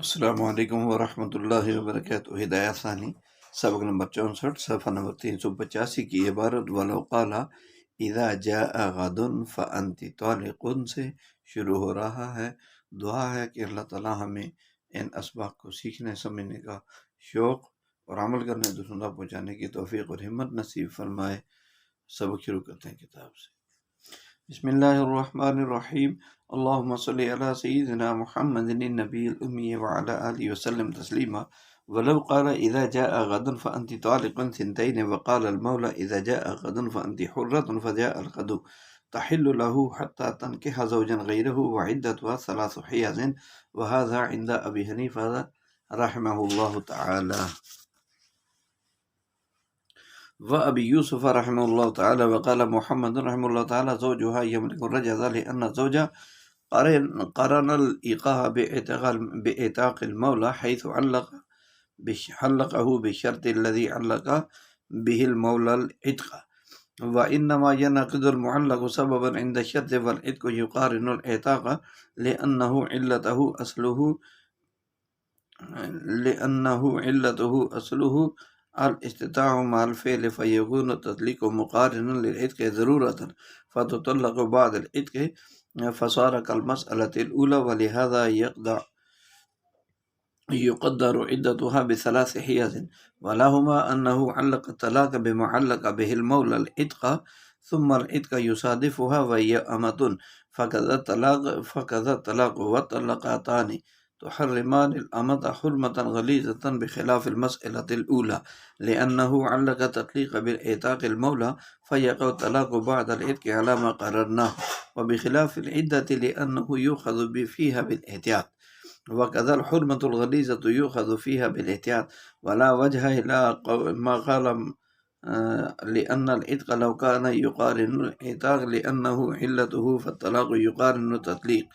السلام علیکم ورحمۃ اللہ وبرکاتہ۔ ہدایہ ثانی سبق نمبر 64 صفحہ نمبر 385 کی عبارت ولو قال اذا جاء غد فانت طالق سے شروع ہو رہا ہے۔ دعا ہے کہ اللہ تعالیٰ ہمیں ان اسباق کو سیکھنے سمجھنے کا شوق اور عمل کرنے دوسروں تک پہنچانے کی توفیق اور ہمت نصیب فرمائے۔ سبق شروع کرتے ہیں کتاب سے۔ بسم اللہ الرحمن الرحیم۔ اللہم صلی علی سیدنا محمد النبی الامی وعلی آلہ وسلم تسلیما۔ ولو قال اذا جاء غد فانت طالق ثنتين وقال المولى اذا جاء غد فانت حرة فجاء الغد تحل له حتى تنكح زوجا غيره وعدتها 3 حيض وهذا عند ابي حنيفة رحمه الله تعالى وأبي يوسف رحمه الله تعالى وقال محمد رحمه الله تعالى زوجها يملك الرجل لأن الزوج قرن الإيقاع بإعتاق المولى حيث علقه بالشرط الذي علق به المولى العتق، وإنما ينعقد المعلق سببا عند الشرط والعتق يقارن الإعتاق لأنه علته أصله الاستطاع مع الفعل فيكون التطليق مقارنا للعتق ضرورة فتطلق بعد العتق فصار كالمسألة الأولى، ولهذا يقدر عدتها ب3 حيض، ولهما أنه علق الطلاق بما علق به المولى العتق ثم العتق يصادفها وهي أمة، فكذا الطلاق والطلقاتان تحرمان الأمة حرمة غليظة بخلاف المسألة الأولى لأنه علق التطليق بالإعتاق المولى فيقع الطلاق بعد العتق على ما قررناه، وبخلاف العدة لأنه يؤخذ فيها بالاحتياط، وكذا الحرمة الغليظة يؤخذ فيها بالاحتياط، ولا وجه إلى ما قال لأن العتق لو كان يقارن الإعتاق لأنه علته فالطلاق يقارن التطليق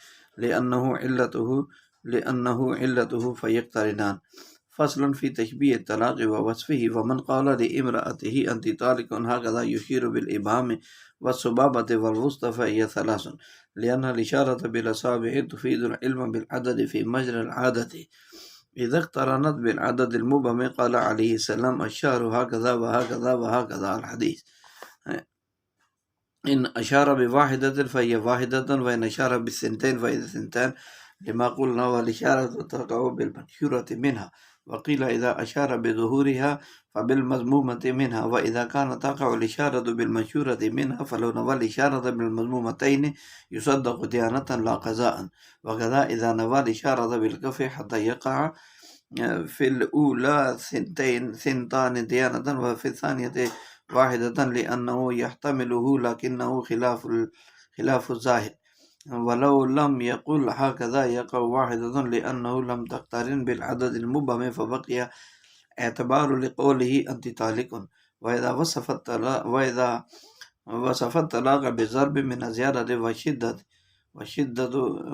لأنه علته فيقترنان. فصل في تشبيه الطلاق ووصفه، ومن قال لامرأته أنت طالق هكذا يشير بالإبهام والسبابة والوسطى فهي 3، لأن الإشارة بالأصابع تفيد العلم بالعدد في مجرى العادة إذا اقترنت بالعدد المبهم. قال عليه السلام الشهر هكذا وهكذا وهكذا الحديث. إن أشار بواحدة فهي واحدة، وإن أشار بالثنتين فهي 2، لما قلنا والإشارة تقع بالمنشورة منها، وقيل إذا أشار بظهورها فبالمذمومة منها، وإذا كان تقع الإشارة بالمنشورة منها فلو نوى الإشارة بالمذمومتين يصدق ديانة لا قضاء، وكذا إذا نوى الإشارة بالكف حتى يقع في الأولى 2 ديانة وفي الثانية واحدة لأنه يحتمله لكنه خلاف الظاهر، ولو لم يقل هكذا يقع واحدة لأنه لم تقترن بالعدد المبهم فبقي اعتبار لقوله أنت طالق. وإذا وصف الطلاق بضرب من الزيادة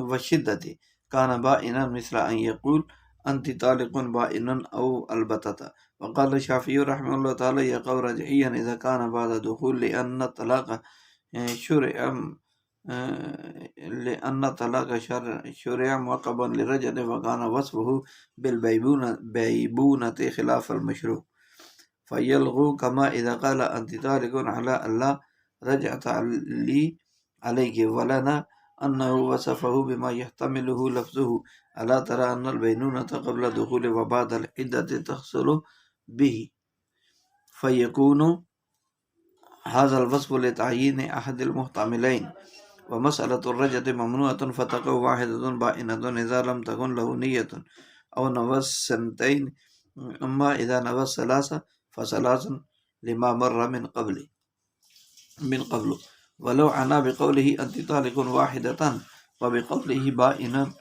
والشدة كان بائنا مثل أن يقول أنت طالق بائن أو البتة. وقال الشافعي رحمه الله تعالى يقع رجعيا إذا كان بعد دخول لأن الطلاق شرع معقبا للرجل، وكان وصفه بالبيبونة خلاف المشروع فيلغو، كما إذا قال أنت طالق على ألا رجعت لي عليك، ولنا أنه وصفه بما يحتمله لفظه ألا ترى أن البينونة قبل دخول وبعد العدة تحصل به، فيكون هذا الوصف لتعيين أحد المحتملين، ومسألة الرجعة ممنوعة فتقع واحدة بائنة إذا لم تكن له نية أو نوى 2، أما إذا نوى 3 ف3 لما مر من قبل. ولو عنا بقوله أنت طالق واحدة وبقوله بائنا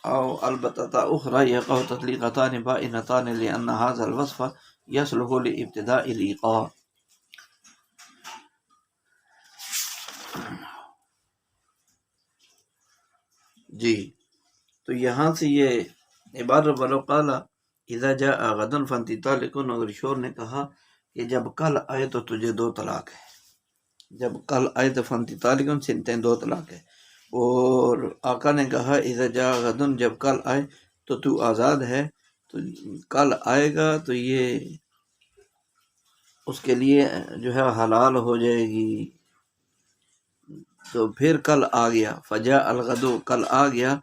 أو البتة أخرى يقع تطليقتان بائنتان، لأن هذا الوصف يصلح لابتداء الإيقاع. جی تو یہاں سے یہ عبارت ولو قال اذا جاء غدا فانت طالق، اور شور نے کہا کہ جب کل آئے تو تجھے 2 طلاق ہے، جب کل آئے تو فانت طالق سنتین 2 طلاق ہے، اور آقا نے کہا اذا جاء غدا جب کل آئے تو آزاد ہے، تو کل آئے گا تو یہ اس کے لیے جو ہے حلال ہو جائے گی۔ تو پھر کل آ گیا، فجاء الغدو، کل آ گیا،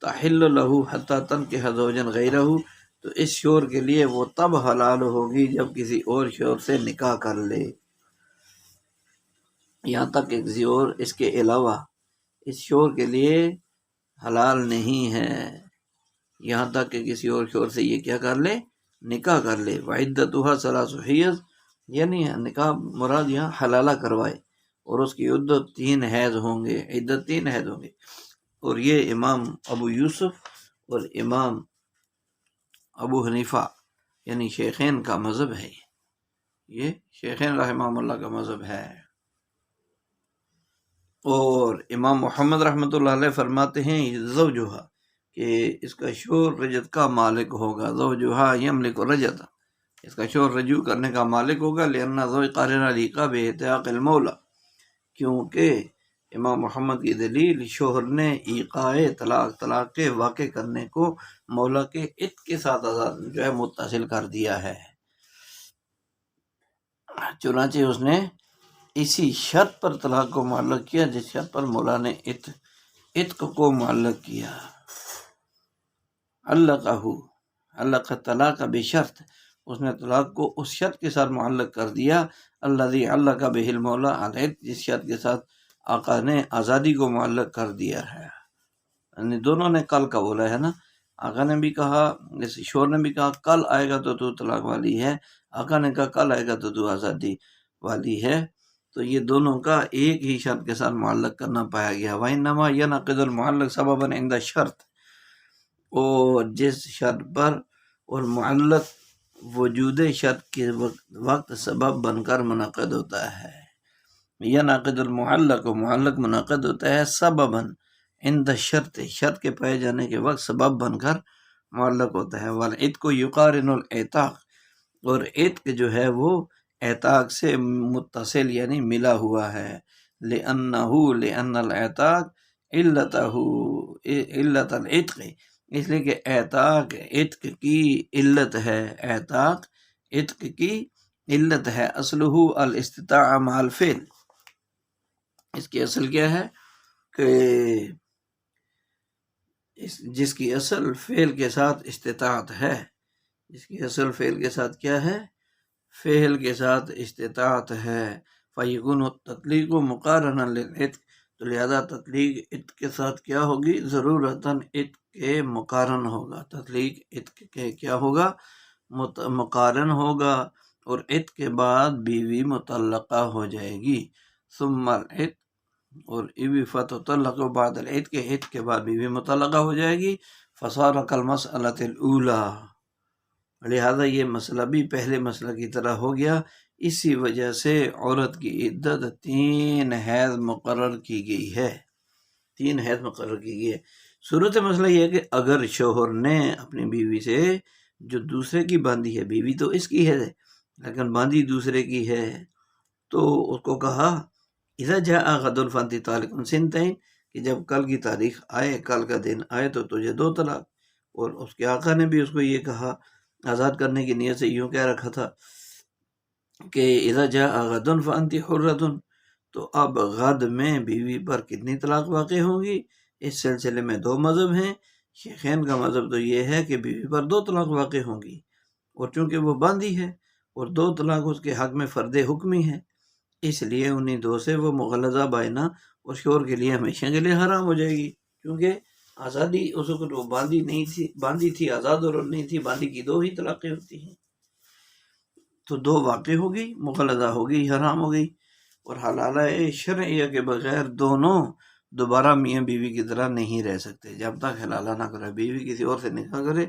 تحل لہ حتی تنکح زوجا غیرہ، تو اس شور کے لیے وہ تب حلال ہوگی جب کسی اور شور سے نکاح کر لے، یہاں تک کہ کسی اور اس کے علاوہ اس شور کے لیے حلال نہیں ہے، یہاں تک کہ کسی اور شور سے یہ کیا کر لے، نکاح کر لے۔ وعدتها 3 حیض، یعنی نکاح مراد یہاں حلالہ کروائے، اور اس کی عدت 3 حیض ہوں گے، عدت 3 حیض ہوں گے۔ اور یہ امام ابو یوسف اور امام ابو حنیفہ یعنی شیخین کا مذہب ہے، یہ شیخین رحمہ اللہ کا مذہب ہے۔ اور امام محمد رحمۃ اللہ علیہ فرماتے ہیں زوجہا، کہ اس کا شور رجت کا مالک ہوگا، زوجہا یملک رجت، اس کا شور رجوع کرنے کا مالک ہوگا، لأن زوج قارن علیقہ باعتاق المولا، کیونکہ امام محمد کی دلیل، شوہر نے ایقاء طلاق کے واقع کرنے کو مولا کے عتق کے ساتھ جو ہے متصل کر دیا ہے، چنانچہ اس نے اسی شرط پر طلاق کو معلق کیا جس شرط پر مولا نے عتق کو معلق کیا۔ علق طلاق بشرط، اس نے طلاق کو اس شرط کے ساتھ معلق کر دیا، الذی علق بہ المولا العتق، جس شرط کے ساتھ آقا نے آزادی کو معلق کر دیا ہے۔ یعنی دونوں نے کل کا بولا ہے نا، آقا نے بھی کہا، اس شور نے بھی کہا کل آئے گا تو طلاق والی ہے، آقا نے کہا کل آئے گا تو آزادی والی ہے، تو یہ دونوں کا ایک ہی شرط کے ساتھ معلق کرنا پایا گیا۔ وَإِنَّمَا يَنْعَقِدُ الْمُعَلَّقُ سَبَبًا عِنْدَ الشَّرْطِ، اور جس شرط پر، اور معلق وجود شرط کے وقت سبب بن کر منعقد ہوتا ہے، يَنْعَقِدُ الْمُعَلَّقُ، معلق منعقد ہوتا ہے سببًا عند الشرط، شرط کے پائے جانے کے وقت سبب بن کر معلق ہوتا ہے۔ وَالْعِتْقُ يُقَارِنُ الْعِتَاقَ، اور عتق جو ہے وہ اعتاق سے متصل یعنی ملا ہوا ہے، لأن العتاق علت العتق، اس لیے کہ اعتاق عتق کی علت ہے، اعتاق عتق کی علت ہے۔ اصلہ الاستطاعہ مع الفعل، اس کی اصل کیا ہے کہ جس کی اصل فعل کے ساتھ استطاعت ہے، جس کی اصل فعل کے ساتھ کیا ہے، فعل کے ساتھ استطاعت ہے۔ فَيَكُونُ التَّطْلِيقُ مُقَارَنًا لِلْعِتْقِ، تو لہذا تطلیق عتق کے ساتھ کیا ہوگی، ضرورتاً عتق کے مقارن ہوگا، تطلیق عتق کے کیا ہوگا، مقارن ہوگا، اور عتق کے بعد بیوی مطلقہ ہو جائے گی۔ ثم العتق، اور فتطلق بعد العتق، عتق کے بعد بیوی مطلقہ ہو جائے گی۔ فصار کالمسألۃ الأولیٰ، لہذا یہ مسئلہ بھی پہلے مسئلہ کی طرح ہو گیا، اسی وجہ سے عورت کی عدت 3 حیض مقرر کی گئی ہے، 3 حیض مقرر کی گئی ہے۔ صورت مسئلہ یہ ہے کہ اگر شوہر نے اپنی بیوی سے جو دوسرے کی باندھی ہے، بیوی تو اس کی ہے لیکن باندھی دوسرے کی ہے، تو اس کو کہا اذا جاء غد فانت طالق سنتین، کہ جب کل کی تاریخ آئے، کل کا دن آئے تو تجھے 2 طلاق، اور اس کے آقا نے بھی اس کو یہ کہا، آزاد کرنے کی نیت سے یوں کہہ رکھا تھا کہ اذا جاء غد فانت حرۃ، تو اب غد میں بیوی پر کتنی طلاق واقع ہوں گی؟ اس سلسلے میں 2 مذہب ہیں، شیخین کا مذہب تو یہ ہے کہ بیوی پر 2 طلاق واقع ہوں گی، اور چونکہ وہ باندھی ہے اور 2 طلاق اس کے حق میں فرد حکمی ہے، اس لیے انہی 2 سے وہ مغلظہ بائنہ اور شور کے لیے ہمیشہ کے لیے حرام ہو جائے گی، کیونکہ آزادی اس وقت وہ باندھی تھی، آزاد اور نہیں تھی، باندھی کی 2 ہی طلاقیں ہوتی ہیں، تو 2 واقع ہو گئی، مغلظہ ہو گئی، حرام ہو گئی۔ اور حلالہ شرعیہ کے بغیر دونوں دوبارہ میاں بیوی کی طرح نہیں رہ سکتے، جب تک حلالہ نہ کرے، بیوی کسی اور سے نکاح کرے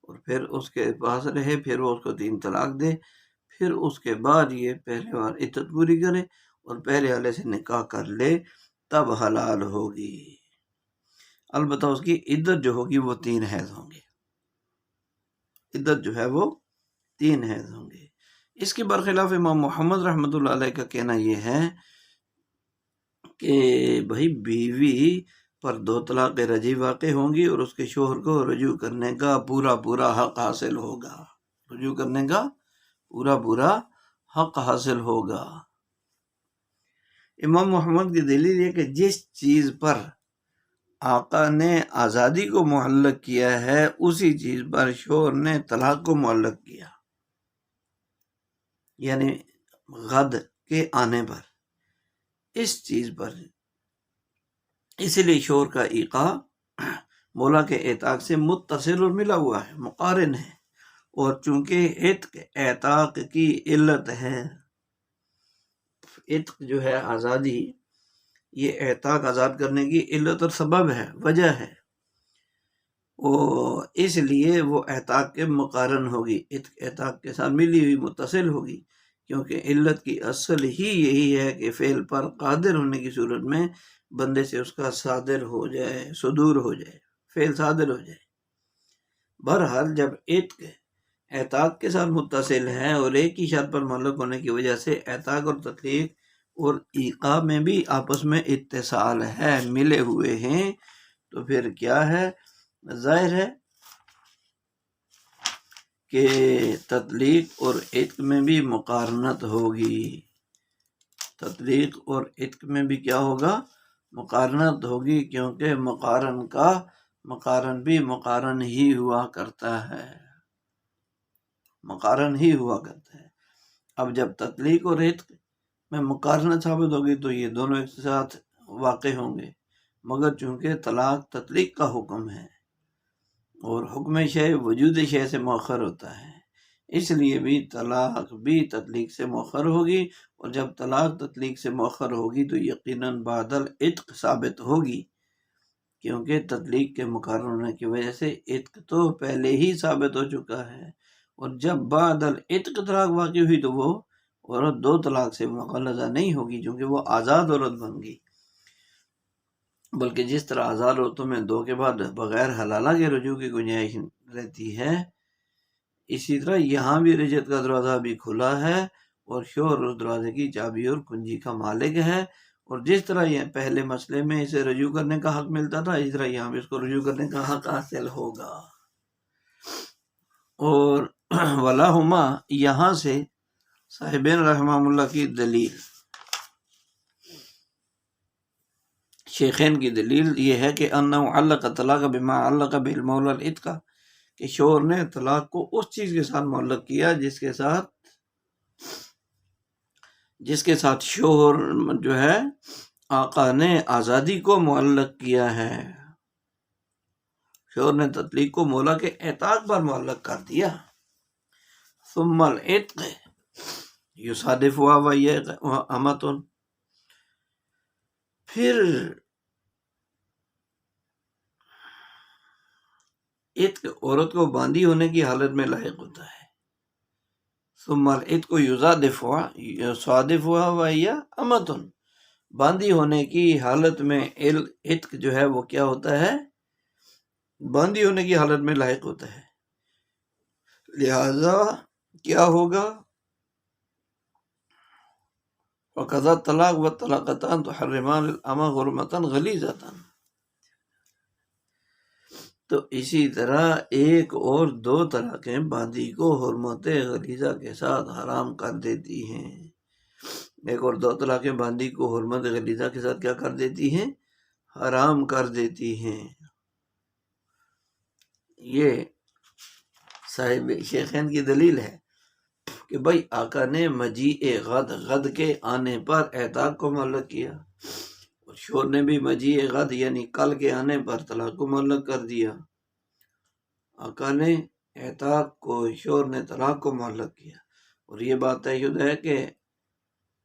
اور پھر اس کے پاس رہے، پھر وہ اس کو 3 طلاق دے، پھر اس کے بعد یہ پہلے بار عدت پوری کرے اور پہلے والے سے نکاح کر لے، تب حلال ہوگی۔ البتہ اس کی عدت جو ہوگی وہ 3 حیض ہوں گے، عدت جو ہے وہ 3 حیض ہوں گے۔ اس کے برخلاف امام محمد رحمۃ اللہ علیہ کا کہنا یہ ہے کہ بھائی بیوی پر 2 طلاق رجعی واقع ہوں گی اور اس کے شوہر کو رجوع کرنے کا پورا حق حاصل ہوگا، رجوع کرنے کا پورا حق حاصل ہوگا۔ امام محمد کی دلیل یہ کہ جس چیز پر آقا نے آزادی کو معلق کیا ہے اسی چیز پر شوہر نے طلاق کو معلق کیا، یعنی غد کے آنے پر، اس چیز پر، اس لیے شوہر کا ایقاع مولا کے اعتاق سے متصل اور ملا ہوا ہے، مقارن ہے، اور چونکہ عتق اعتاق کی علت ہے، عتق جو ہے آزادی، یہ اعتاق آزاد کرنے کی علت اور سبب ہے، وجہ ہے، اس لیے وہ اعتاق کے مقارن ہوگی، عتق اعتاق کے ساتھ ملی ہوئی متصل ہوگی، کیونکہ علت کی اصل ہی یہی ہے کہ فعل پر قادر ہونے کی صورت میں بندے سے اس کا صادر ہو جائے، صدور ہو جائے، فعل صادر ہو جائے۔ بہرحال جب عتق اعتاق کے ساتھ متصل ہے اور ایک ہی شرط پر معلق ہونے کی وجہ سے اعتاق اور تطلیق اور ایقاع میں بھی آپس میں اتصال ہے، ملے ہوئے ہیں، تو پھر کیا ہے، ظاہر ہے کہ تطلیق اور عتق میں بھی مقارنت ہوگی، تطلیق اور عتق میں بھی کیا ہوگا، مقارنت ہوگی، کیونکہ مقارن بھی مقارن ہی ہوا کرتا ہے، مقارن ہی ہوا کرتا ہے۔ اب جب تطلیق اور عتق میں مقارنت ثابت ہوگی تو یہ دونوں ایک ساتھ واقع ہوں گے، مگر چونکہ طلاق تطلیق کا حکم ہے اور حکم شے وجود شے سے مؤخر ہوتا ہے، اس لیے بھی طلاق بھی تطلیق سے مؤخر ہوگی، اور جب طلاق تطلیق سے مؤخر ہوگی تو یقیناً بعد العتق ثابت ہوگی، کیونکہ تطلیق کے مقرر ہونے کی وجہ سے عتق تو پہلے ہی ثابت ہو چکا ہے، اور جب بعد العتق طلاق واقع ہوئی تو وہ عورت 2 طلاق سے مغلظہ نہیں ہوگی، چونکہ وہ آزاد عورت بن گئی، بلکہ جس طرح آزاد عورتوں میں 2 کے بعد بغیر حلالہ کے رجوع کی گنجائش رہتی ہے، اسی طرح یہاں بھی رجعت کا دروازہ بھی کھلا ہے اور شوہر اس دروازے کی چابی اور کنجی کا مالک ہے، اور جس طرح یہ پہلے مسئلے میں اسے رجوع کرنے کا حق ملتا تھا، اس طرح یہاں بھی اس کو رجوع کرنے کا حق حاصل ہوگا۔ اور ولاہما، یہاں سے صاحبین رحمہ اللہ کی دلیل، شیخین کی دلیل یہ ہے کہ انہ علق طلاق بما علق بالمولا العتق، کہ شوہر نے طلاق کو اس چیز کے ساتھ معلق کیا جس کے ساتھ شوہر جو ہے آقا نے آزادی کو معلق کیا ہے، شوہر نے تطلیق کو مولا کے اعتاق پر معلق کر دیا۔ ثم العتق یصادفها وهي امۃ، پھر عتق عورت کو باندھی ہونے کی حالت میں لاحق ہوتا ہے۔ ثم العتق یصادفها وهي امۃ، باندھی ہونے کی حالت میں عتق جو ہے وہ کیا ہوتا ہے، باندھی ہونے کی حالت میں لاحق ہوتا ہے، لہذا کیا ہوگا، وقضا طلاق و طلاقتان تحرمان الامہ غرمتاً غلیظتاً، تو اسی طرح ایک اور 2 طلاقیں باندھی کو حرمت غلیظہ کے ساتھ حرام کر دیتی ہیں، ایک اور 2 طلاقیں باندھی کو حرمت غلیظہ کے ساتھ کیا کر دیتی ہیں، حرام کر دیتی ہیں۔ یہ صاحب شیخین کی دلیل ہے کہ بھائی آقا نے مجیء غد کے آنے پر اعتاق کو معلق کیا، اور شوہر نے بھی مجیء غد یعنی کل کے آنے پر طلاق کو معلق کر دیا، آقا نے اعتاق کو، شوہر نے طلاق کو معلق کیا، اور یہ بات طے شدہ ہے کہ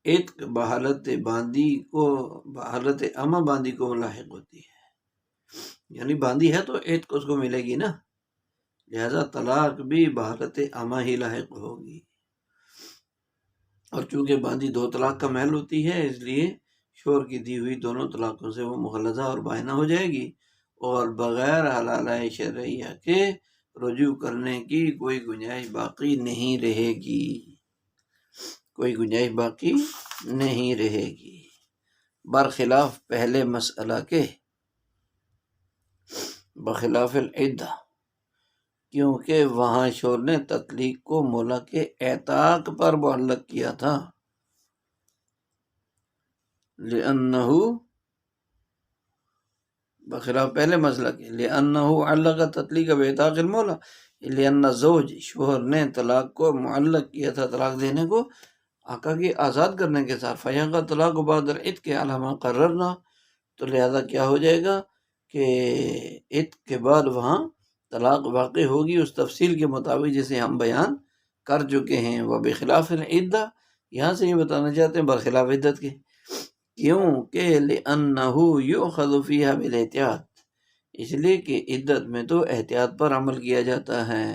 عتق بحالت باندھی کو، بحالت امہ باندھی کو لاحق ہوتی ہے، یعنی باندھی ہے تو عتق اس کو ملے گی نا، لہذا طلاق بھی بحالت امہ ہی لاحق ہوگی، اور چونکہ باندھی 2 طلاق کا محل ہوتی ہے، اس لیے شوہر کی دی ہوئی دونوں طلاقوں سے وہ مغلظہ اور بائنہ ہو جائے گی، اور بغیر حلالہ شرعیہ کے رجوع کرنے کی کوئی گنجائش باقی نہیں رہے گی، کوئی گنجائش باقی نہیں رہے گی، برخلاف پہلے مسئلہ کے۔ بخلاف العدہ، کیونکہ وہاں شور نے تطلیق کو مولا کے اعتاق پر معلق کیا تھا، لأنہ، بخلاف پہلے مسئلہ کے، لأنہ علق تطلیق باعتاق المولا، لأن زوج، شوہر نے طلاق کو معلق کیا تھا، طلاق دینے کو آقا کی آزاد کرنے کے ساتھ، فیہاں کا طلاق بعد العتق علی ما قررنا، تو لہذا کیا ہو جائے گا کہ عتق کے بعد وہاں طلاق واقع ہوگی اس تفصیل کے مطابق جسے ہم بیان کر چکے ہیں۔ وبخلاف العدہ، یہاں سے یہ بتانا چاہتے ہیں برخلاف عدت کے، کیوں کہ لأنہ یؤخذ فیہا بالاحتیاط، اس لیے کہ عدت میں تو احتیاط پر عمل کیا جاتا ہے،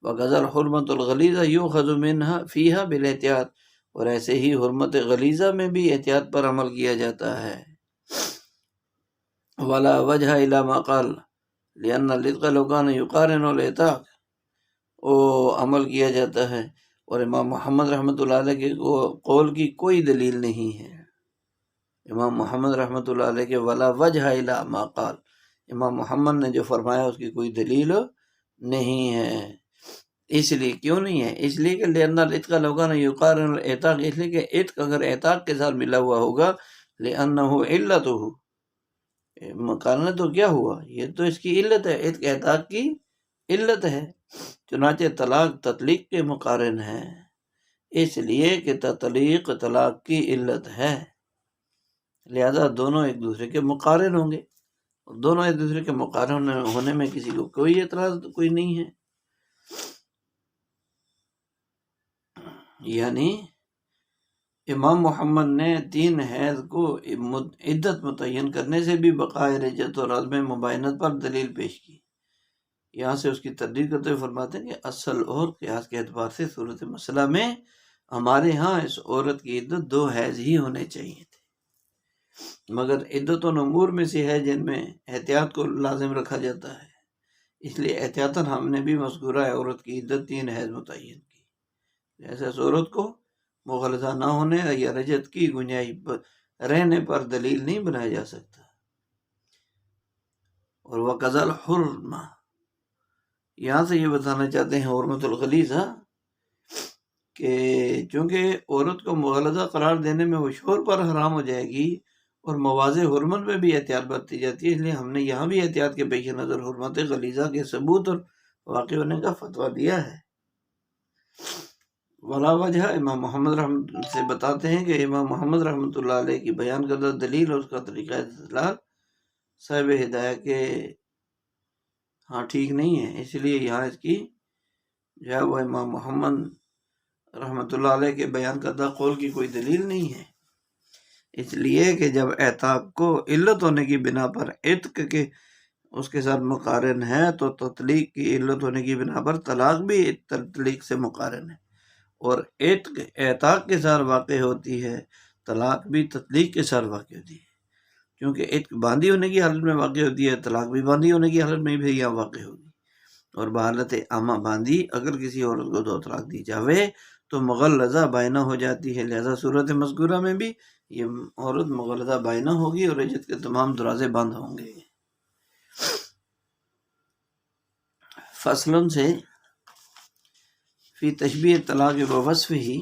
وغزل حرمت الغلیظہ یؤخذ منہا فیہا بالاحتیاط، اور ایسے ہی حرمت غلیظہ میں بھی احتیاط پر عمل کیا جاتا ہے۔ ولا وجہ الی ما قال لأن العتق لو کان یقارن العتاق، او عمل کیا جاتا ہے، اور امام محمد رحمۃ اللہ علیہ کے قول کی کوئی دلیل نہیں ہے، امام محمد رحمۃ اللہ علیہ کے ولا وجہ الی ما قال، امام محمد نے جو فرمایا اس کی کوئی دلیل نہیں ہے۔ اس لیے کیوں نہیں ہے؟ اس لیے کہ لأن العتق لو کان یقارن العتاق، اس لیے کہ عتق اگر اعتاق کے ساتھ ملا ہوا ہوگا، لأنہ علتہ، مقارنہ تو کیا ہوا، یہ تو اس کی علت ہے، عتق اعتاق کی علت ہے، چنانچہ طلاق تطلیق کے مقارن ہے، اس لیے کہ تطلیق طلاق کی علت ہے، لہذا دونوں ایک دوسرے کے مقارن ہوں گے، اور دونوں ایک دوسرے کے مقارن ہونے میں کسی کو کوئی اعتراض کوئی نہیں ہے۔ یعنی امام محمد نے 3 حیض کو عدت متعین کرنے سے بھی بقائے رجعت اور عدم مباینت پر دلیل پیش کی۔ یہاں سے اس کی تردید کرتے ہوئے فرماتے ہیں کہ اصل اور قیاس کے اعتبار سے صورت مسئلہ میں ہمارے ہاں اس عورت کی عدت 2 حیض ہی ہونے چاہیے تھے، مگر عدت و امور میں سے ہے جن میں احتیاط کو لازم رکھا جاتا ہے، اس لیے احتیاطاً ہم نے بھی مذکورہ عورت کی عدت 3 حیض متعین کی، جیسے اس عورت کو مغلظہ نہ ہونے یا رجعت کی گنجائش رہنے پر دلیل نہیں بنایا جا سکتا۔ اور وقضى الحرمہ، یہاں سے یہ بتانا چاہتے ہیں حرمت الغلیظہ، کہ چونکہ عورت کو مغلظہ قرار دینے میں وہ شوہر پر حرام ہو جائے گی، اور مواضع حرمت میں بھی احتیاط برتی جاتی ہے، اس لیے ہم نے یہاں بھی احتیاط کے پیش نظر حرمت غلیظہ کے ثبوت اور واقع ہونے کا فتویٰ دیا ہے۔ ولا وجہ، امام محمد رحمۃ سے بتاتے ہیں کہ امام محمد رحمۃ اللہ علیہ کی بیان کردہ دلیل اور اس کا طریقہ استدلال صاحب ہدایہ کے ہاں ٹھیک نہیں ہے، اس لیے یہاں اس کی جو ہے وہ امام محمد رحمۃ اللہ علیہ کے بیان کردہ قول کی کوئی دلیل نہیں ہے، اس لیے کہ جب اعتاق کو علت ہونے کی بنا پر عتق کے اس کے ساتھ مقارن ہے، تو تطلیق کی علت ہونے کی بنا پر طلاق بھی تطلیق سے مقارن ہے، اور عتق اعتاق کے ساتھ واقع ہوتی ہے، طلاق بھی تطلیق کے ساتھ واقع ہوتی ہے، کیونکہ عتق باندھی ہونے کی حالت میں واقع ہوتی ہے، طلاق بھی باندھی ہونے کی حالت میں بھی یہاں واقع ہوگی، اور بحالت عامہ باندھی اگر کسی عورت کو 2 طلاق دی جاوے تو مغلظہ بائنہ ہو جاتی ہے، لہذا صورت مذکورہ میں بھی یہ عورت مغلظہ بائنہ ہوگی اور عدت کے تمام دروازے بند ہوں گے۔ فصلن سے فی تشبیہ طلاق و وصف ہی،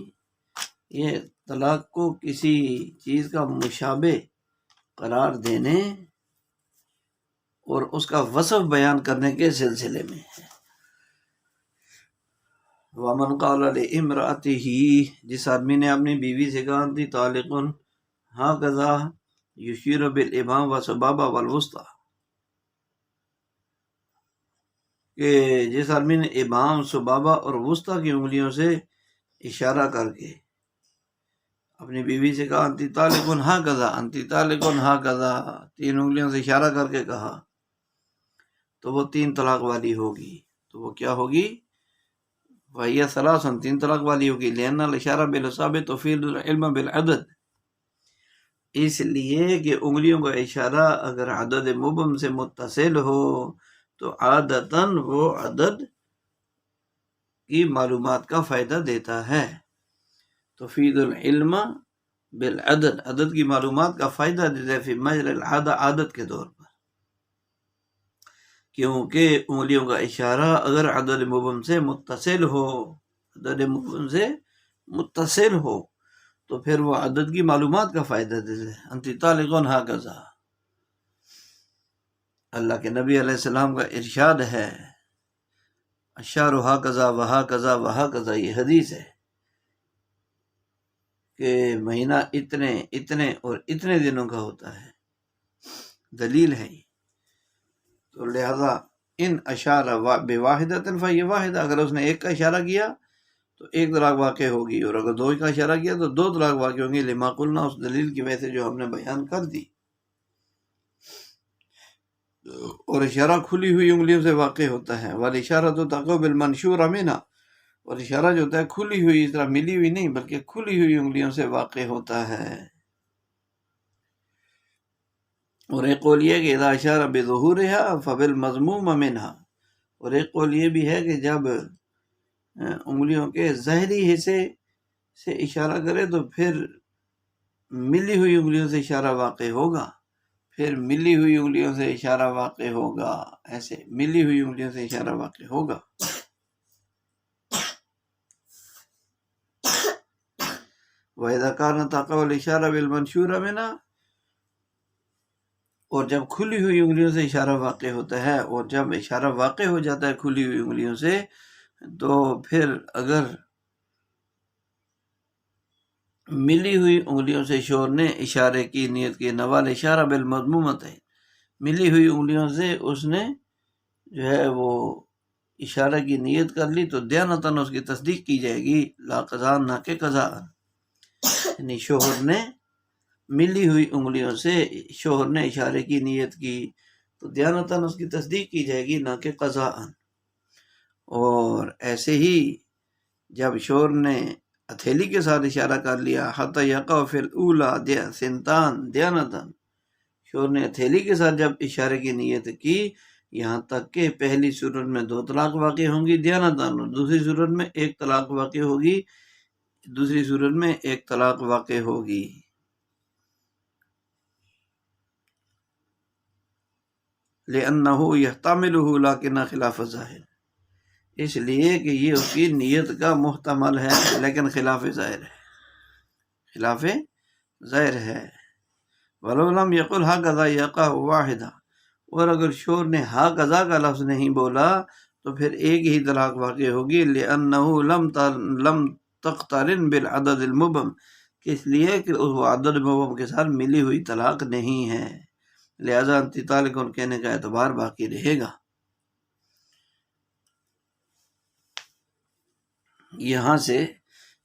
یہ طلاق کو کسی چیز کا مشابہ قرار دینے اور اس کا وصف بیان کرنے کے سلسلے میں ہے۔ ومن قال لامرأته، جس آدمی نے اپنی بیوی سے کہا انتی طالق ہاکذا یشیر بالابہام والسبابہ والوسطی، کہ جس آدمی نے ابہام، سبابہ اور وسطی کی انگلیوں سے اشارہ کر کے اپنی بیوی سے کہا انتی طالق ہاکذا، انتی طالق ہاکذا، 3 انگلیوں سے اشارہ کر کے کہا، تو وہ 3 طلاق والی ہوگی۔ تو وہ کیا ہوگی؟ وہی ثلاثن، 3 طلاق والی ہوگی، لأن الاشارہ بالاصابع تفید العلم بالعدد، اس لیے کہ انگلیوں کا اشارہ اگر عدد مبہم سے متصل ہو تو عادتاً وہ عدد کی معلومات کا فائدہ دیتا ہے، تفید العلم بالعدد، عدد کی معلومات کا فائدہ دیتا ہے، فی مجرى العادہ، عادت کے طور پر۔ کیونکہ انگلیوں کا اشارہ اگر عدد مبہم سے متصل ہو تو پھر وہ عدد کی معلومات کا فائدہ دیتے ہیں۔ انت طالقون ہاکذا، اللہ کے نبی علیہ السلام کا ارشاد ہے، اشار ہاکذا وہاکذا وہاکذا، یہ حدیث ہے کہ مہینہ اتنے اتنے اور اتنے دنوں کا ہوتا ہے، دلیل ہے یہ۔ تو لہذا ان اشارہ بواحدۃ فہی واحدہ، اگر اس نے ایک کا اشارہ کیا تو ایک طلاق واقع ہوگی، اور اگر دو کا اشارہ کیا تو دو طلاق واقع ہوں گی، لما قلنا، اس دلیل کی وجہ سے جو ہم نے بیان کر دی۔ اور اشارہ کھلی ہوئی انگلیوں سے واقع ہوتا ہے، والاشارۃ تقع بالمنشورۃ منھا، اور اشارہ جو ہوتا ہے کھلی ہوئی، اس طرح ملی ہوئی نہیں بلکہ کھلی ہوئی انگلیوں سے واقع ہوتا ہے۔ اور ایک قول یہ کہ اذا اشار بظہورھا فبالمضموم منھا، اور ایک قول یہ بھی ہے کہ جب انگلیوں کے ظاہری حصے سے اشارہ کرے تو پھر ملی ہوئی انگلیوں سے اشارہ واقع ہوگا، ملی ہوئی انگلیوں سے اشارہ واقع ہوگا، ایسے ملی ہوئی انگلیوں سے اشارہ واقع ہوگا۔ وَإِذَا كَانَ تَقَعُ الْإِشَارَةُ بِالْمَنْشُورِ مِنْهَا، اور جب کھلی ہوئی انگلیوں سے اشارہ واقع ہوتا ہے، اور جب اشارہ واقع ہو جاتا ہے کھلی ہوئی انگلیوں سے، تو پھر اگر ملی ہوئی انگلیوں سے شور نے اشارے کی نیت کی، نوال اشارہ بالمضمومۃ، ملی ہوئی انگلیوں سے اس نے جو ہے وہ اشارہ کی نیت کر لی تو دیانتاً اس کی تصدیق کی جائے گی، لا قضاء، نہ کہ قضاء۔ یعنی شوہر نے ملی ہوئی انگلیوں سے شوہر نے اشارے کی نیت کی تو دیانتاً اس کی تصدیق کی جائے گی، نہ کہ قضاء۔ اور ایسے ہی جب شوہر نے ہتھیلی کے ساتھ اشارہ کر لیا، حتی یقع فی الاولی سنتان دیانتاً، شوہر نے ہتھیلی کے ساتھ جب اشارے کی نیت کی یہاں تک کہ پہلی صورت میں 2 طلاق واقع ہوں گی دیانتاً، اور دوسری صورت میں 1 طلاق واقع ہوگی، دوسری صورت میں 1 طلاق واقع ہوگی۔ لأنه يحتمله لكن خلاف الظاہر، اس لیے کہ یہ اس کی نیت کا محتمل ہے لیکن خلاف ظاہر ہے۔ وَلَوْ لَمْ يَقُلْ هَكَذَا يَقَعُ وَاحِدًا، اور اگر شوہر نے ہاکذا کا لفظ نہیں بولا تو پھر ایک ہی طلاق واقع ہوگی، لأنه لم تقترن بالعدد المبہم، اس لیے کہ وہ عدد مبہم کے ساتھ ملی ہوئی طلاق نہیں ہے، لہذا انت طالق کہنے کا اعتبار باقی رہے گا۔ یہاں سے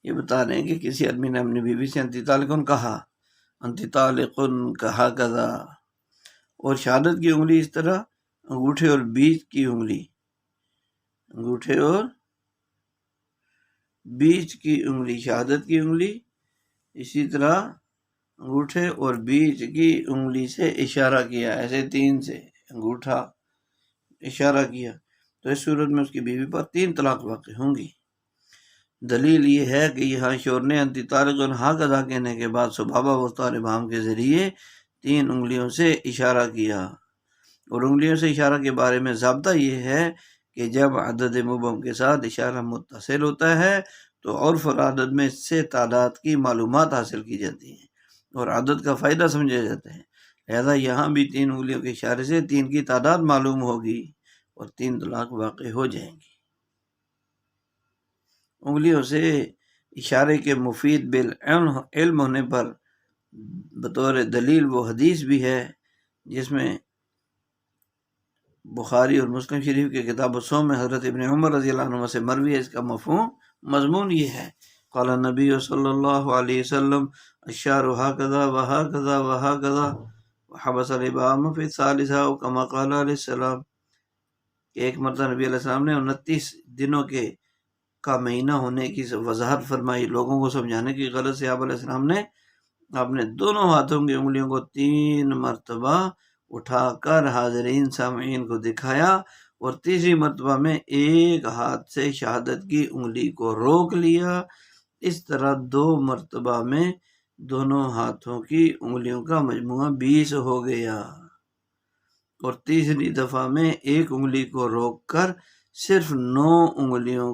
یہ بتا رہے ہیں کہ کسی آدمی نے اپنی بیوی سے انت طالق کہا، انت طالق کہا کذا، اور شہادت کی انگلی اس طرح انگوٹھے اور بیچ کی انگلی، شہادت کی انگلی اسی طرح انگوٹھے اور بیچ کی انگلی سے اشارہ کیا، ایسے 3 سے انگوٹھا اشارہ کیا، تو اس صورت میں اس کی بیوی پر 3 طلاق واقع ہوں گی۔ دلیل یہ ہے کہ یہاں شوہر نے انت طالق ہاکذا کہنے کے بعد سبابہ وسطیٰ اور ابہام کے ذریعے 3 انگلیوں سے اشارہ کیا، اور انگلیوں سے اشارہ کے بارے میں ضابطہ یہ ہے کہ جب عدد مبہم کے ساتھ اشارہ متصل ہوتا ہے تو عرف اور عادت میں اس سے تعداد کی معلومات حاصل کی جاتی ہیں اور عدد کا فائدہ سمجھے جاتے ہیں، لہذا یہاں بھی 3 انگلیوں کے اشارے سے 3 کی تعداد معلوم ہوگی اور 3 طلاق واقع ہو جائیں گی۔ انگلیوں سے اشارے کے مفید بالعلم ہونے پر بطور دلیل وہ حدیث بھی ہے جس میں بخاری اور مسلم شریف کے کتاب الصوم میں حضرت ابن عمر رضی اللہ عنہ سے مروی ہے۔ اس کا مضمون یہ ہے، قال النبی صلی اللہ علیہ وسلم الشعر هكذا وهكذا وهكذا وحبس الابهام في الثالثة كما قال علیہ السلام، کہ ایک مرتبہ نبی علیہ السلام نے 29 دنوں کا مہینہ ہونے کی وضاحت فرمائی، لوگوں کو سمجھانے کی غرض سے آپ علیہ السلام نے اپنے دونوں ہاتھوں کی انگلیوں کو 3 مرتبہ اٹھا کر حاضرین سامعین کو دکھایا، اور تیسری مرتبہ میں ایک ہاتھ سے شہادت کی انگلی کو روک لیا، اس طرح 2 مرتبہ میں دونوں ہاتھوں کی انگلیوں کا مجموعہ 20 ہو گیا۔ اور تیسری دفعہ میں ایک انگلی کو روک کر صرف 9 انگلیوں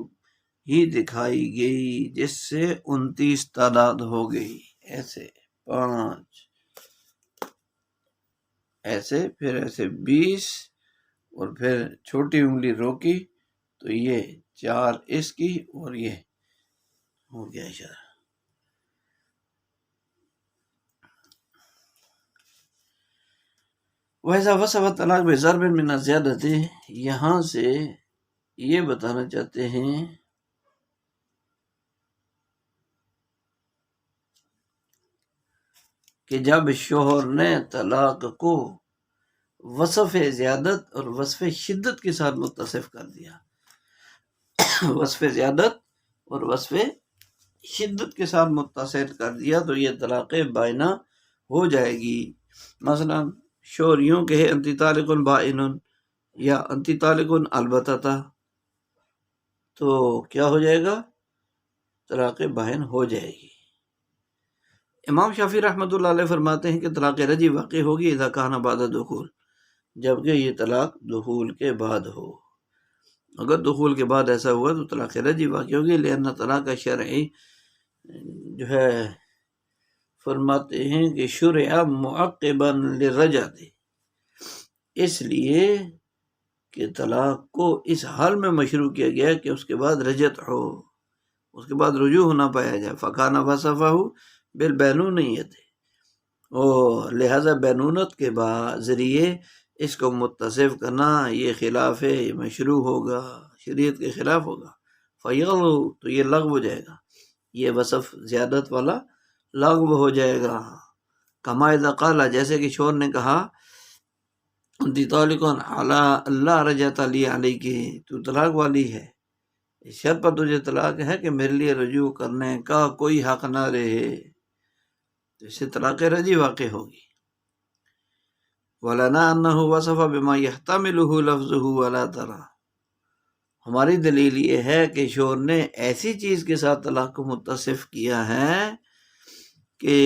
ہی دکھائی گئی، جس سے 29 تعداد ہو گئی۔ ایسے 5 ایسے، پھر ایسے 20، اور پھر چھوٹی انگلی روکی تو یہ 4 اس کی، اور یہ ہو گیا اشارہ۔ ویسا وصف طلاق بضرب من الزیادۃ، یہاں سے یہ بتانا چاہتے ہیں کہ جب شوہر نے طلاق کو وصف زیادت اور وصف شدت کے ساتھ متصف کر دیا، وصف زیادت اور وصف شدت کے ساتھ متصل کر دیا تو یہ طلاق بائنہ ہو جائے گی۔ مثلا شوہر یوں کہے انتی طالق بائن یا انتی طالق البتہ، تو کیا ہو جائے گا؟ طلاق بائن ہو جائے گی۔ امام شافعی رحمۃ اللہ علیہ فرماتے ہیں کہ طلاق رجعی واقع ہوگی اذا کان بعد دخول، جبکہ یہ طلاق دخول کے بعد ہو۔ اگر دخول کے بعد ایسا ہوا تو طلاق رجعی واقع ہوگی، لأن طلاق شرعی جو ہے فرماتے ہیں کہ شرع معقبا للرجعۃ، اس لیے کہ طلاق کو اس حال میں مشروع کیا گیا کہ اس کے بعد رجعت ہو، اس کے بعد رجوع ہونا پایا جائے۔ فکان وصفہ بالبینونیت، اور لہذا بینونت کے بعد ذریعے اس کو متصف کرنا یہ خلاف ہے، یہ مشروع ہوگا، شریعت کے خلاف ہوگا۔ فیغلو، تو یہ لغو ہو جائے گا، یہ وصف زیادت والا لغو ہو جائے گا۔ کما اذا قال، جیسے کہ شوہر نے کہا انتی طالق علی اللہ رجعت لی علیک، تو طلاق والی ہے، اس شرط پر تجھے طلاق ہے کہ میرے لیے رجوع کرنے کا کوئی حق نہ رہے، تو اس سے طلاق رجعی واقع ہوگی۔ وَلَنَا أَنَّهُ وَصَفَ بِمَا يَحْتَمِلُهُ لَفْظُهُ وَلَا تَرَى، ہماری دلیل یہ ہے کہ شوہر نے ایسی چیز کے ساتھ طلاق کو متصف کیا ہے کہ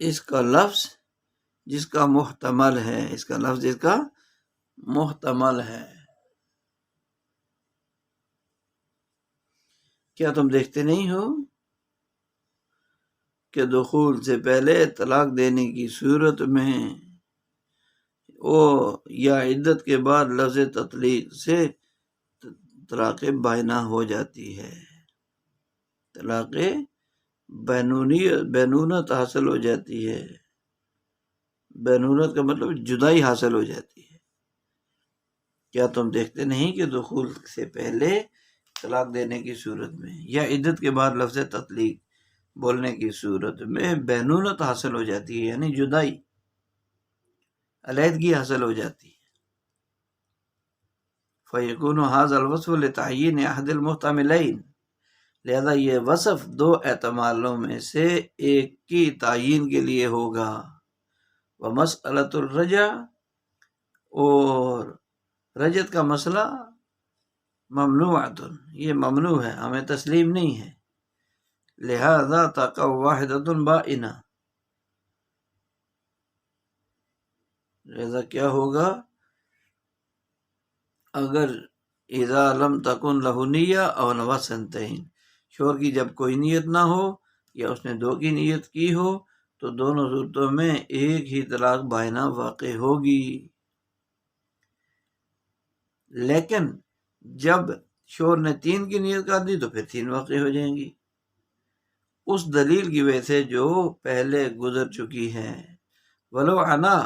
اس کا لفظ جس کا محتمل ہے، اس کا لفظ جس کا محتمل ہے۔ کیا تم دیکھتے نہیں ہو کہ دخول سے پہلے طلاق دینے کی صورت میں یا عدت کے بعد لفظ تطلیق سے طلاق بائنہ ہو جاتی ہے، طلاق بینونت حاصل ہو جاتی ہے، بینونت کا مطلب جدائی حاصل ہو جاتی ہے۔ کیا تم دیکھتے نہیں کہ دخول سے پہلے طلاق دینے کی صورت میں یا عدت کے بعد لفظ تطلیق بولنے کی صورت میں بینونت حاصل ہو جاتی ہے، یعنی جدائی، علیحدگی حاصل ہو جاتی ہے۔ فَيَكُونُ هَذَا الْوَصْفُ لِتَعْيِينِ أَحَدِ الْمُحْتَمِلَيْنِ، لہذا یہ وصف 2 احتمالوں میں سے ایک کی تعیین کے لیے ہوگا۔ وَمَسْأَلَةُ الرَّجْعِ، اور رجعت کا مسئلہ ممنوعۃ، یہ ممنوع ہے، ہمیں تسلیم نہیں ہے۔ لہذا تقع واحدۃ بائنہ، لہذا کیا ہوگا؟ اگر اذا لم تکن لہ نیہ او نوى سنتین، شوہر کی جب کوئی نیت نہ ہو یا اس نے 2 کی نیت کی ہو تو دونوں صورتوں میں ایک ہی طلاق بائنہ واقع ہوگی۔ لیکن جب شوہر نے 3 کی نیت کر دی تو پھر 3 واقع ہو جائیں گی، اس دلیل کی وجہ سے جو پہلے گزر چکی ہے۔ ولو عنا،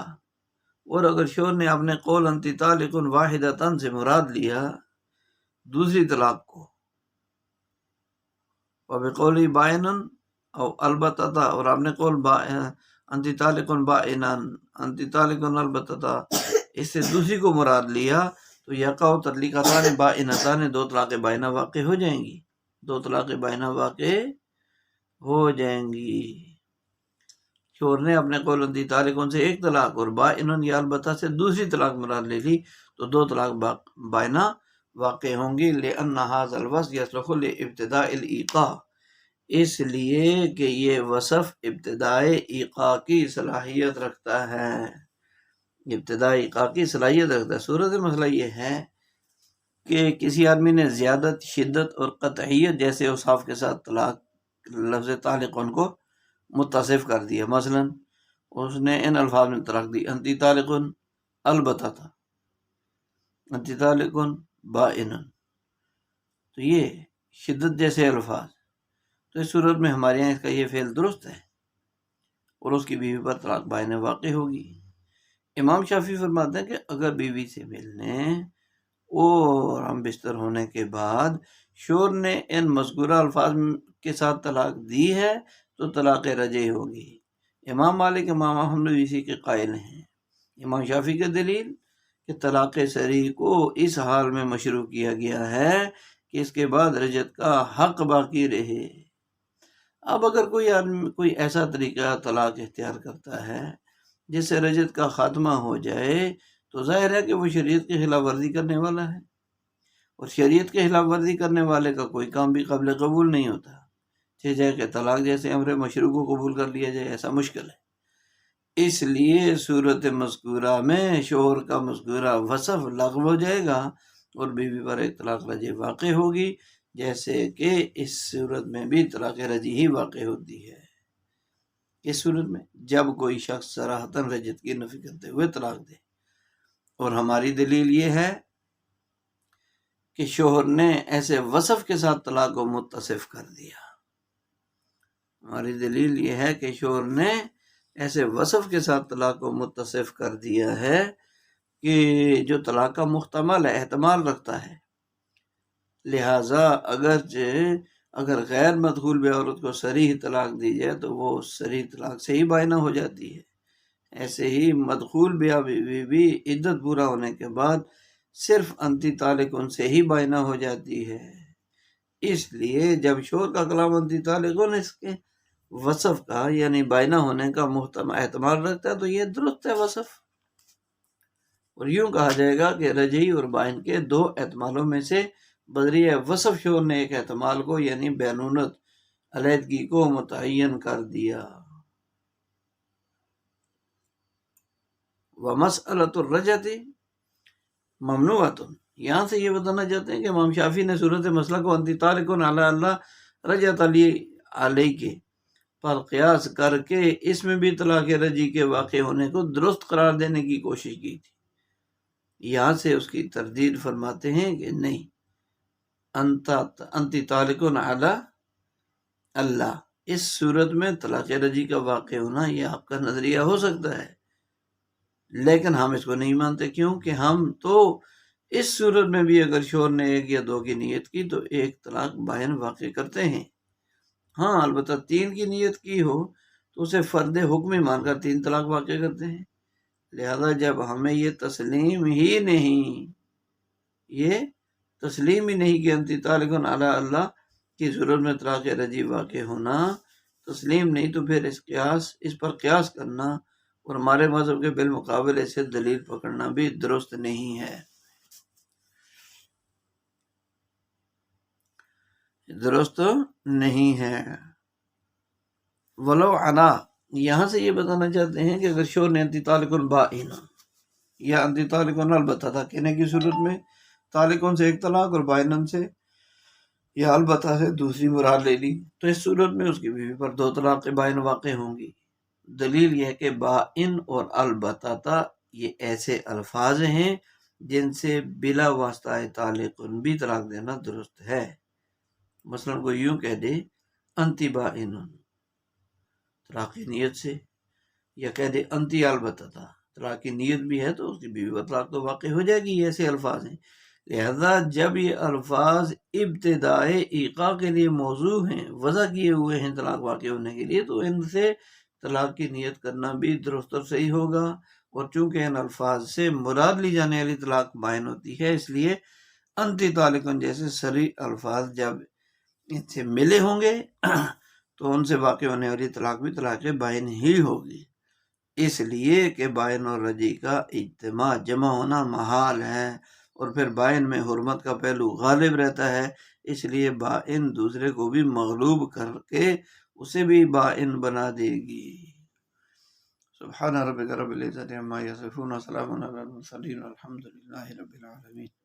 اور اگر شوہر نے اپنے قول انتی طالق واحدۃ سے مراد لیا دوسری طلاق کو، وبقولی بائن او البتہ، اور اپنے قول انتی طالق بائنا انتی طالق البتہ، اس سے دوسری کو مراد لیا تو یقع تطلیقتان بائنتان، 2 طلاق بائنہ واقع ہو جائیں گی، 2 طلاق بائنہ واقع ہو جائیں گی۔ شوہر نے اپنے قول انتی طالقوں سے 1 طلاق اور بائن یا البتہ سے دوسری طلاق مراد لے لی تو 2 طلاق بائنہ واقع ہوں گی۔ لأن هذا الوصف يصلح لابتداء الإيقاع، اس لیے کہ یہ وصف ابتدائے ایقاع کی صلاحیت رکھتا ہے، ابتدائی ایقاع کی صلاحیت رکھتا ہے۔ صورت مسئلہ یہ ہے کہ کسی آدمی نے زیادت، شدت اور قطعیت جیسے اوصاف کے ساتھ طلاق لفظ طالق ان کو متصف کر دیا۔ مثلا اس نے ان الفاظ میں طلاق دی: انتی طالق البتہ تھا، انتی طالق بائن، تو یہ شدت جیسے الفاظ، تو اس صورت میں ہمارے یہاں اس کا یہ فعل درست ہے اور اس کی بیوی پر طلاق بائن واقع ہوگی۔ امام شافعی فرماتے ہیں کہ اگر بیوی سے ملنے اور ہم بستر ہونے کے بعد شوہر نے ان مذکورہ الفاظ کے ساتھ طلاق دی ہے تو طلاق رجعی ہوگی۔ امام مالک، امام احمد اسی کے قائل ہیں۔ امام شافعی کی دلیل کہ طلاق صریح کو اس حال میں مشروع کیا گیا ہے کہ اس کے بعد رجعت کا حق باقی رہے۔ اب اگر کوئی آدمی کوئی ایسا طریقہ طلاق اختیار کرتا ہے جس سے رجعت کا خاتمہ ہو جائے تو ظاہر ہے کہ وہ شریعت کی خلاف ورزی کرنے والا ہے، اور شریعت کی خلاف ورزی کرنے والے کا کوئی کام بھی قابل قبول نہیں ہوتا۔ جائے کہ طلاق جیسے امر مشروع کو قبول کر لیا جائے، ایسا مشکل ہے۔ اس لیے صورت مذکورہ میں شوہر کا مذکورہ وصف لغو ہو جائے گا اور بیوی پر ایک طلاق رجعی واقع ہوگی، جیسے کہ اس صورت میں بھی طلاق رجعی ہی واقع ہوتی ہے۔ اس صورت میں جب کوئی شخص صراحتاً رجعت کی نفی کرتے ہوئے طلاق دے، اور ہماری دلیل یہ ہے کہ شوہر نے ایسے وصف کے ساتھ طلاق کو متصف کر دیا، ہماری دلیل یہ ہے کہ شوہر نے ایسے وصف کے ساتھ طلاق کو متصف کر دیا ہے کہ جو طلاق کا محتمل ہے، احتمال رکھتا ہے، لہٰذا اگر غیر مدخول بے عورت کو صریح طلاق دی جائے تو وہ صریح طلاق سے ہی بائنہ ہو جاتی ہے۔ ایسے ہی مدخول بیوی بھی عدت پورا ہونے کے بعد صرف انتی طالق ان سے ہی بائنہ ہو جاتی ہے۔ اس لیے جب شوہر کا کلام انتی طالق اس کے وصف کا یعنی بائنہ ہونے کا احتمال رکھتا ہے تو یہ درست ہے وصف، اور یوں کہا جائے گا کہ رجعی اور بائن کے دو احتمالوں میں سے بذریعہ وصف شوہر نے ایک احتمال کو یعنی بینونت، علیحدگی کو متعین کر دیا۔ وَمَسْأَلَةُ الرَّجْعَةِ مَمْنُوعَةٌ، یہاں سے یہ بتانا چاہتے ہیں کہ امام شافعی نے صورت مسئلہ کو انتی طالق علی اللہ رجعت علیہ کے پر قیاس کر کے اس میں بھی طلاق رجعی کے واقع ہونے کو درست قرار دینے کی کوشش کی تھی۔ یہاں سے اس کی تردید فرماتے ہیں کہ نہیں، انتی طالق علی اللہ، اس صورت میں طلاق رجعی کا واقع ہونا یہ آپ کا نظریہ ہو سکتا ہے، لیکن ہم اس کو نہیں مانتے، کیونکہ ہم تو اس صورت میں بھی اگر شوہر نے ایک یا دو کی نیت کی تو ایک طلاق بائن واقع کرتے ہیں۔ ہاں البتہ 3 کی نیت کی ہو تو اسے فرد حکمی مان کر 3 طلاق واقع کرتے ہیں۔ لہذا جب ہمیں یہ تسلیم ہی نہیں کہ انتی طالق علی اللہ کی صورت میں طلاق رجعی واقع ہونا تسلیم نہیں، تو پھر اس پر قیاس کرنا اور ہمارے مذہب کے بالمقابلے سے دلیل پکڑنا بھی درست نہیں ہے، درست نہیں ہے۔ ولو عنا، یہاں سے یہ بتانا چاہتے ہیں کہ اگر شوہر نے انتی طالق بائن یا انتی طالق البتہ تھا کہنے کی صورت میں طالق سے ایک طلاق اور بائن سے یا البتہ سے دوسری مراد لے لی، تو اس صورت میں اس کی بیوی پر 2 طلاق بائن واقع ہوں گی۔ دلیل یہ ہے کہ بائن اور البتہ یہ ایسے الفاظ ہیں جن سے بلا واسطہ طالق بھی طلاق دینا درست ہے۔ مثلا کوئی یوں کہہ دے انتی بائن طلاق کی نیت سے، یا کہہ دے انتی البتہ طلاق کی نیت بھی ہے تو اس کی بیوی پر طلاق تو واقع ہو جائے گی، یہ ایسے الفاظ ہیں۔ لہذا جب یہ الفاظ ابتدائے ایقاع کے لیے موضوع ہیں، وضع کیے ہوئے ہیں طلاق واقع ہونے کے لیے، تو ان سے طلاق کی نیت کرنا بھی درست اور صحیح ہوگا، اور چونکہ ان الفاظ سے مراد لی جانے والی طلاق بائن ہوتی ہے، اس لیے انتی طالقن جیسے صریح الفاظ جب ان سے ملے ہوں گے تو ان سے واقع ہونے والی طلاق بھی طلاق بائن ہی ہوگی، اس لیے کہ بائن اور رجعی کا اجتماع جمع ہونا محال ہے، اور پھر بائن میں حرمت کا پہلو غالب رہتا ہے، اس لیے بائن دوسرے کو بھی مغلوب کر کے اسے بھی بائن بنا دے گی۔ سبحان ربک رب العزت عما یصفون، وسلام علی المرسلین، والحمد للہ رب العالمین۔